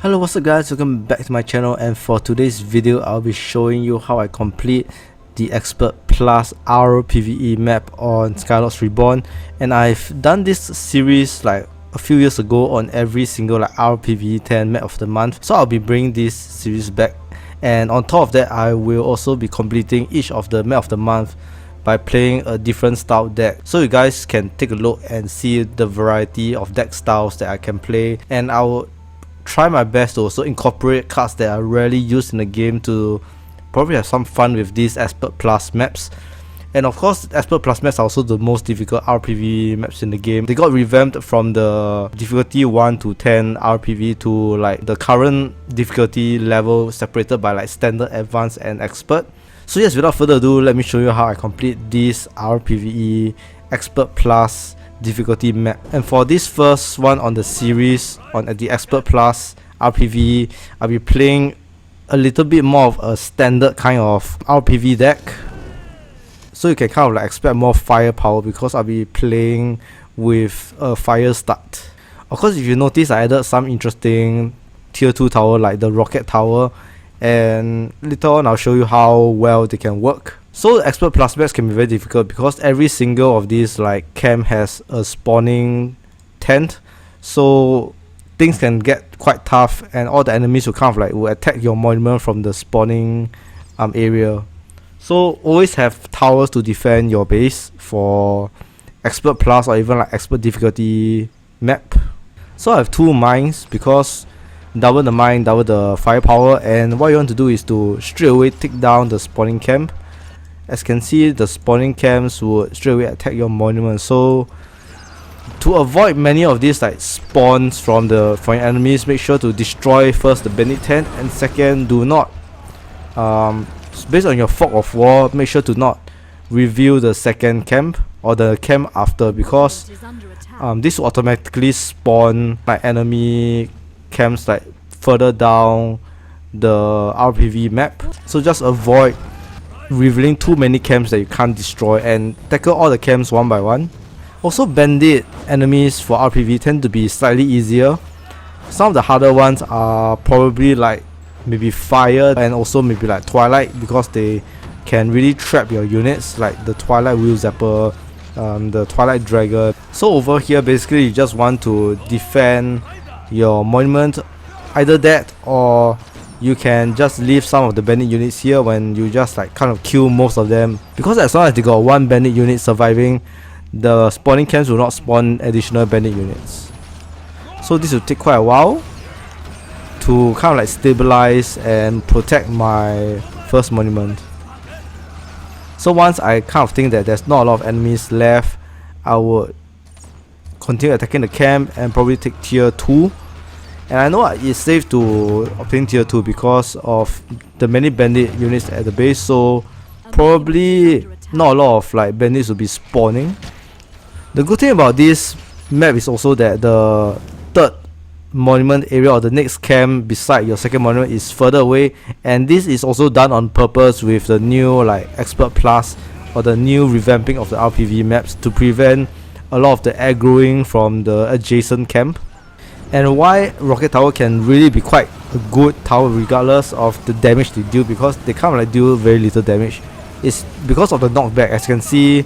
Hello, what's up guys, welcome back to my channel, and for today's video I'll be showing you how I complete the Expert Plus Rpve map on Skylords Reborn. And I've done this series like a few years ago on every single like Rpve 10 map of the month, so I'll be bringing this series back. And on top of that, I will also be completing each of the map of the month by playing a different style deck, so you guys can take a look and see the variety of deck styles that I can play. And I will try my best to also incorporate cards that are rarely used in the game to probably have some fun with these Expert Plus maps. And of course, Expert Plus maps are also the most difficult Rpve maps in the game. They got revamped from the difficulty 1 to 10 Rpve to like the current difficulty level, separated by like standard, advanced and expert. So yes, without further ado, let me show you how I complete this Rpve Expert Plus difficulty map. And for this first one on the series on the Expert Plus Rpve, I'll be playing a little bit more of a standard kind of Rpve deck, so you can kind of like expect more firepower because I'll be playing with a fire start. Of course, if you notice, I added some interesting tier 2 tower like the rocket tower, and later on I'll show you how well they can work. So Expert Plus maps can be very difficult because every single of these like camp has a spawning tent, so things can get quite tough, and all the enemies will kind of like will attack your monument from the spawning area. So always have towers to defend your base for Expert Plus or even like Expert difficulty map. So I have 2 mines because double the mine, double the firepower, and what you want to do is to straight away take down the spawning camp. As you can see, the spawning camps would straight away attack your monument. So to avoid many of these like spawns from your enemies, make sure to destroy first the bandit tent, and second, do not based on your fog of war, make sure to not reveal the second camp or the camp after, because this will automatically spawn like enemy camps like further down the Rpve map. So just avoid revealing too many camps that you can't destroy, and tackle all the camps one by one. Also, bandit enemies for Rpve tend to be slightly easier. Some of the harder ones are probably like maybe fire and also maybe like twilight, because they can really trap your units, like the twilight wheel zapper, the twilight dragon. So over here basically you just want to defend your monument, either that or you can just leave some of the bandit units here when you just like kind of kill most of them, because as long as they got 1 bandit unit surviving, the spawning camps will not spawn additional bandit units. So this will take quite a while to kind of like stabilize and protect my first monument. So once I kind of think that there's not a lot of enemies left, I would continue attacking the camp and probably take tier 2. And I know it's safe to obtain tier 2 because of the many bandit units at the base, so probably not a lot of like bandits will be spawning. The good thing about this map is also that the third monument area or the next camp beside your second monument is further away, and this is also done on purpose with the new like Expert Plus or the new revamping of the Rpve maps to prevent a lot of the aggroing from the adjacent camp. And why rocket tower can really be quite a good tower regardless of the damage they deal, because they kind of like deal very little damage, is because of the knockback. As you can see,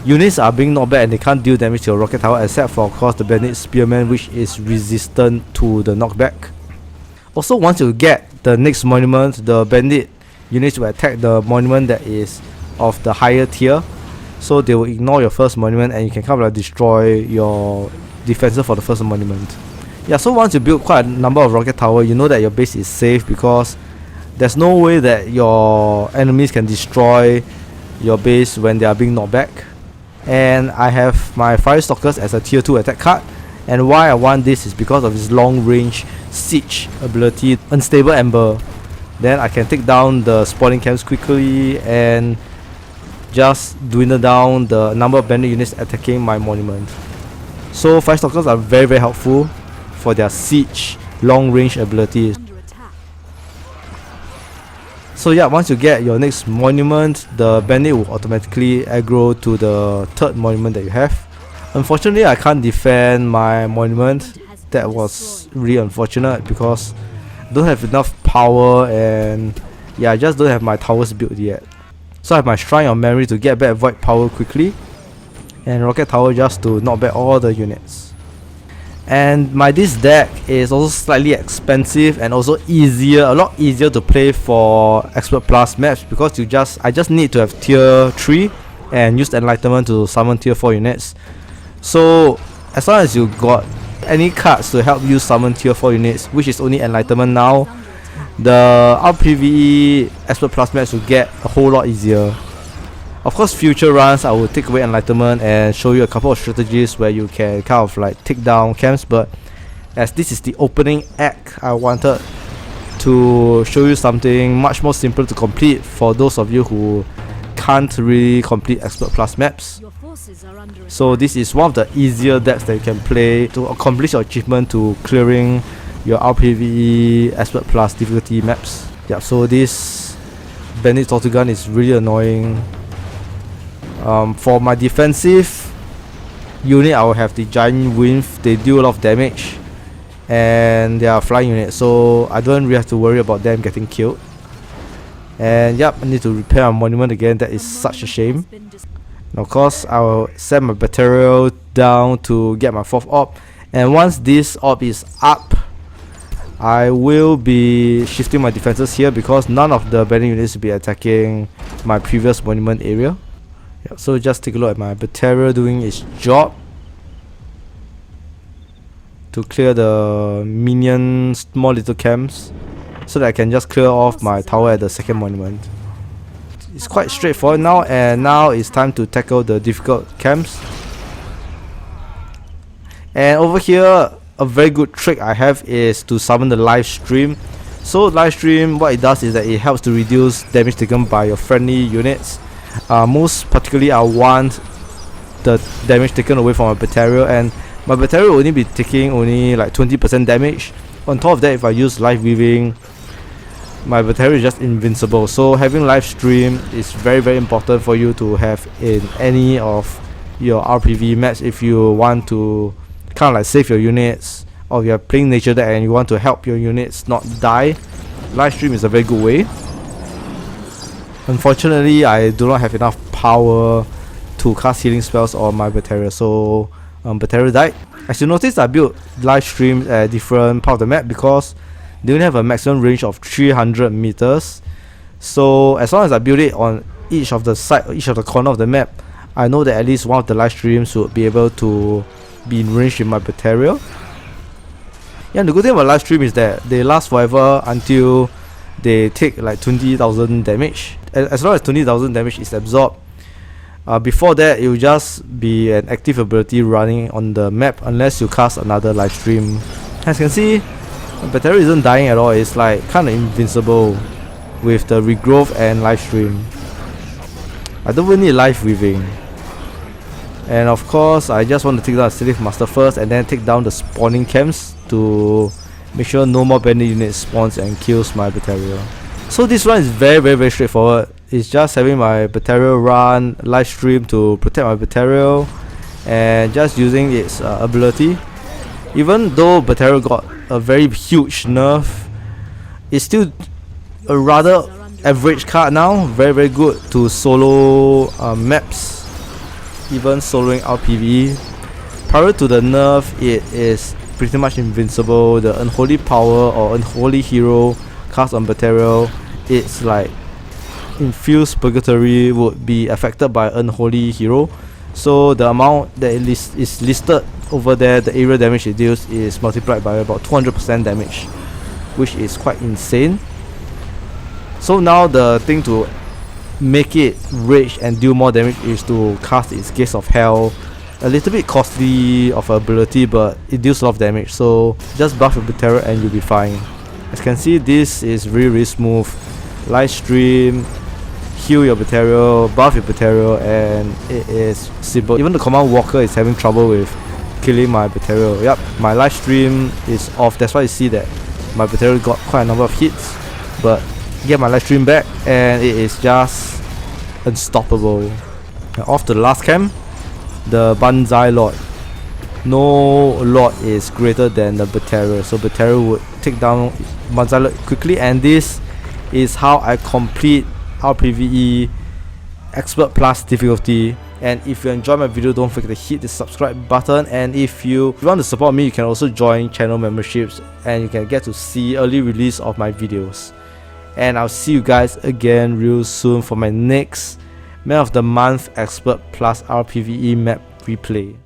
units are being knocked back and they can't deal damage to a rocket tower, except for of course the bandit spearman, which is resistant to the knockback. Also, once you get the next monument, the bandit units will attack the monument that is of the higher tier, so they will ignore your first monument and you can kind of like destroy your defenses for the first monument. Yeah, so once you build quite a number of rocket tower, you know that your base is safe, because there's no way that your enemies can destroy your base when they are being knocked back. And I have my fire stalkers as a tier 2 attack card, and why I want this is because of his long range siege ability, Unstable Ember. Then I can take down the spawning camps quickly and just dwindle down the number of bandit units attacking my monument. So fire stalkers are very helpful for their siege long range abilities. So yeah, once you get your next monument, the bandit will automatically aggro to the third monument that you have. Unfortunately, I can't defend my monument that was really unfortunate because I don't have enough power, and yeah, I just don't have my towers built yet. So I have my Shrine of Memory to get back Void Power quickly, and Rocket Tower just to knock back all the units. And this deck is also slightly expensive and also a lot easier to play for Expert Plus maps, because I just need to have tier 3 and use the Enlightenment to summon tier 4 units. So as long as you got any cards to help you summon tier 4 units, which is only Enlightenment now, the Rpve Expert Plus maps will get a whole lot easier. Of course, future runs I will take away Enlightenment and show you a couple of strategies where you can kind of like take down camps, but as this is the opening act, I wanted to show you something much more simple to complete for those of you who can't really complete Expert Plus maps. So this is one of the easier decks that you can play to accomplish your achievement to clearing your Rpve Expert Plus difficulty maps. Yeah, so this Bandit Tortugan is really annoying. For my defensive unit, I will have the Giant Wind. They deal a lot of damage and they are flying units, so I don't really have to worry about them getting killed. And yep, I need to repair my monument again. That is such a shame. And of course, I will send my Batterial down to get my 4th orb, and once this orb is up, I will be shifting my defenses here because none of the bandit units will be attacking my previous monument area. Yeah, so just take a look at my Batterial doing its job to clear the minion small little camps, so that I can just clear off my tower at the 2nd monument. It's quite straightforward now, and now it's time to tackle the difficult camps. And over here, a very good trick I have is to summon the live stream. So live stream, what it does is that it helps to reduce damage taken by your friendly units. Most particularly, I want the damage taken away from my Batterial, and my Batterial will only be taking only like 20% damage. On top of that, if I use live weaving, my Batterial is just invincible. So having live stream is very important for you to have in any of your Rpve maps if you want to kind of like save your units, or if you're playing nature deck and you want to help your units not die. Live stream is a very good way. Unfortunately, I do not have enough power to cast healing spells on my Batterial, so Batterial died. As you notice, I built live streams at different parts of the map because they only have a maximum range of 300 meters. So as long as I build it on each of the corner of the map, I know that at least one of the live streams would be able to be in range with my Batterial. Yeah, and the good thing about live stream is that they last forever until they take like 20,000 damage. As long as 20,000 damage is absorbed, before that it will just be an active ability running on the map unless you cast another live stream. As you can see, the Batterial isn't dying at all. It's like kind of invincible with the regrowth and live stream. I don't even need live weaving. And of course, I just want to take down the Slave Master first and then take down the spawning camps to make sure no more bandit units spawns and kills my Batterial. So this run is very straightforward. It's just having my Batterial run live stream to protect my Batterial and just using its ability. Even though Batterial got a very huge nerf, it's still a rather average card now. Very good to solo maps, even soloing Rpve. Prior to the nerf, it is pretty much invincible. The Unholy Power or Unholy Hero cast on Batterial, it's like Infused Purgatory would be affected by Unholy Hero. So the amount that is listed over there, the area damage it deals, is multiplied by about 200% damage, which is quite insane. So now the thing to make it rage and deal more damage is to cast its Gates of Hell. A little bit costly of ability, but it deals a lot of damage, so just buff your Batterial and you'll be fine. As you can see, this is really smooth. Live stream, heal your Batterial, buff your Batterial, and it is simple. Even the Command Walker is having trouble with killing my Batterial. Yep, my live stream is off. That's why you see that my Batterial got quite a number of hits, but get my live stream back and it is just unstoppable. Now off to the last camp, the Banzai Lord. no lot is greater than the Batteria, so Batteria would take down one Skylord quickly. And this is how I complete Rpve Expert Plus difficulty. And if you enjoyed my video, don't forget to hit the subscribe button. And if you want to support me, you can also join channel memberships and you can get to see early release of my videos. And I'll see you guys again real soon for my next Man of the Month Expert Plus Rpve map replay.